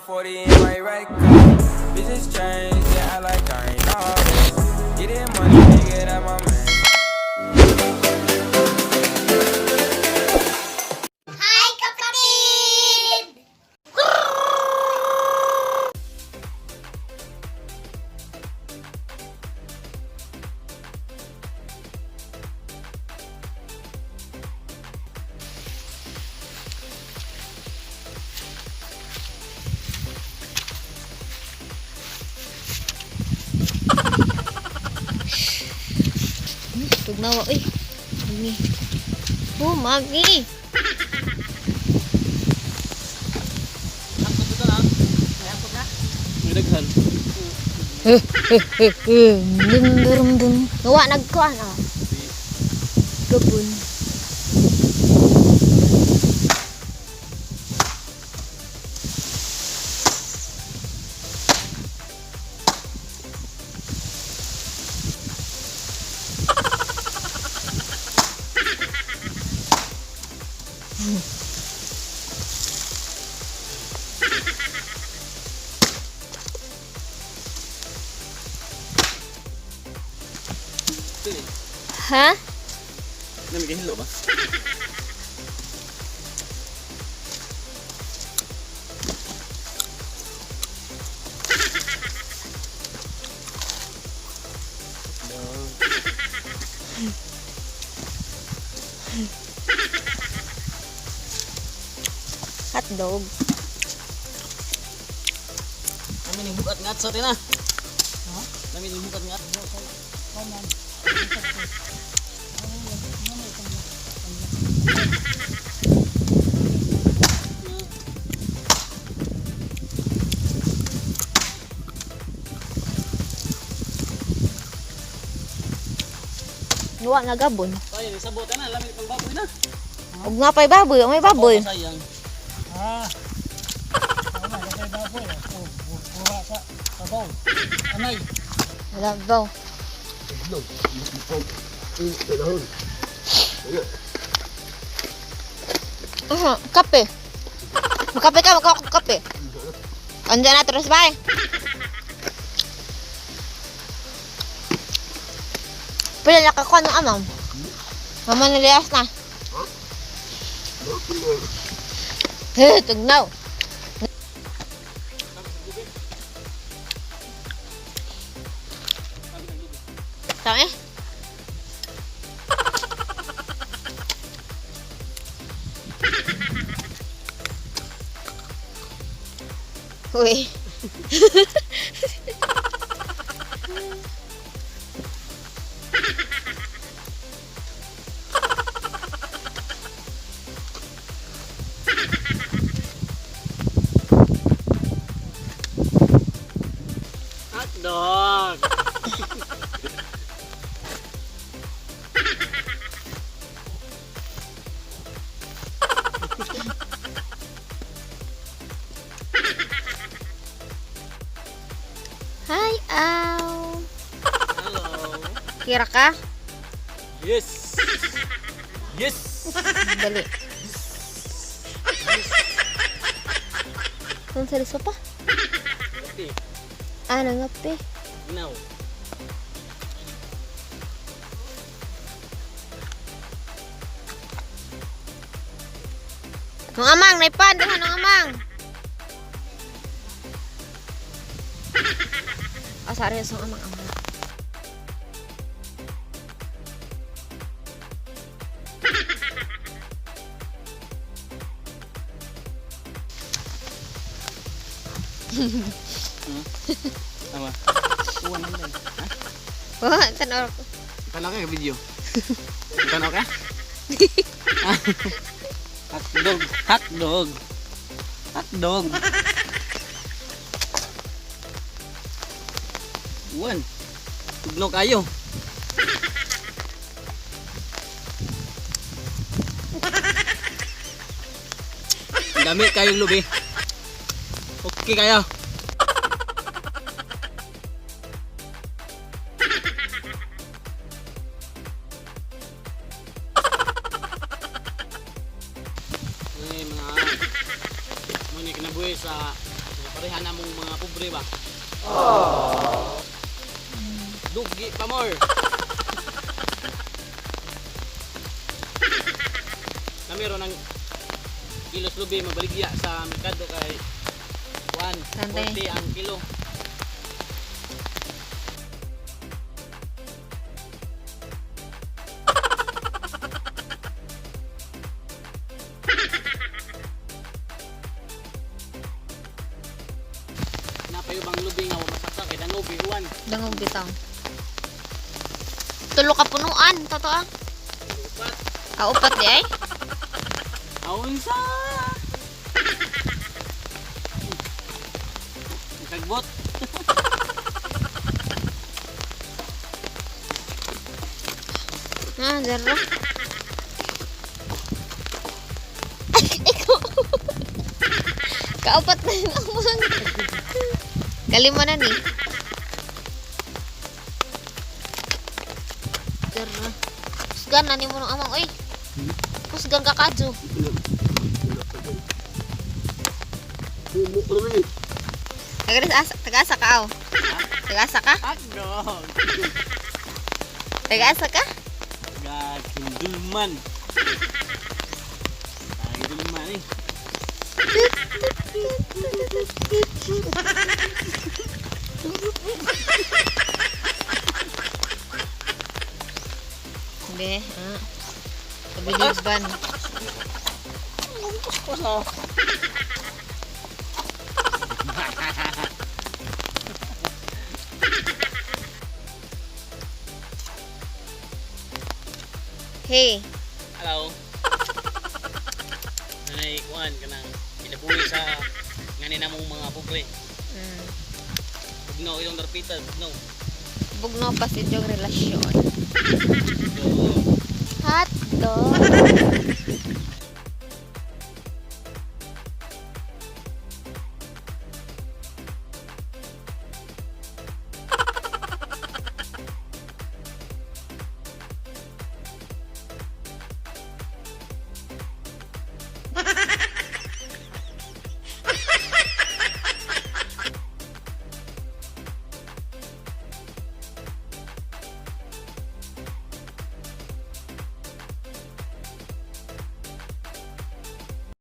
40 in my right car. Bitches change, yeah, I like I ain't all this. Getting money, nigga, that my man. Hai kapatid! Tugnawa, uy. Mami. Oh, mami. Nagdaghan. Dum. Nawa, nagkuhan ah. Gabon. Ha? Namigahilo ba? Hotdog. Kami ning bukat ngat sa tina. Ha? Kami ning bukat ngat. Nawa na gabon. Tayo ni sabot na lamig pang baboy na. Ug nga pa'y baboy, may baboy. Sayang. Anay. Wala daw. Kape. Magkape ka, magkakape. Andiyan na, terus bye. Pila nakakuha ng amam. Mama nilias na. Tugnaw. Tama eh. Uy. Hotdog. Hi, Aw. Hello. Kira ka? Yes. Yes. Dali. Saan sa liso pa? Okay. Ah, nangape. Now. Nung amang, naipad. Nung amang. Asari sa amang-amang. Tama. Uwan na lang. Ha? Wah, tanor ko. Tanaw ka video. Tanaw ka? Hotdog. Hotdog. Hotdog. Uwan. Tugnaw kayo. Dami kayong lubi. Okay kayo. Ini mga muni kinabuhi sa parehan namong mga pobre ba. Dugi pa more. Na meron ng kilos lubi magbaligya sa merkado kay 140 ang kilo. Napayo bang lubi nga masaksa kay danubi uwan. Dangog bitaw. Tulo ka punuan, totoo. Upat. Kaupat di ay. Aunsa. Kagbot. Ah, dara. Ikaw. Kaupat na yun amang. Kalima na ni. Dara. Kusgan na ni mo ng amang. Uy. Kusgan ka kadyo. Tagaasa ka aw. Tagaasa ka? Agno. Tagaasa ka? Gagindulman. Gagindulman eh. Hindi, Kabiliban. Hey, Hello. Nanay kuan kanang pinabuhi sa ngani namong mga pobre. Bugnaw ilong darpitan, bugnaw. bugno pa si Jong relasyon. So, Hotdog.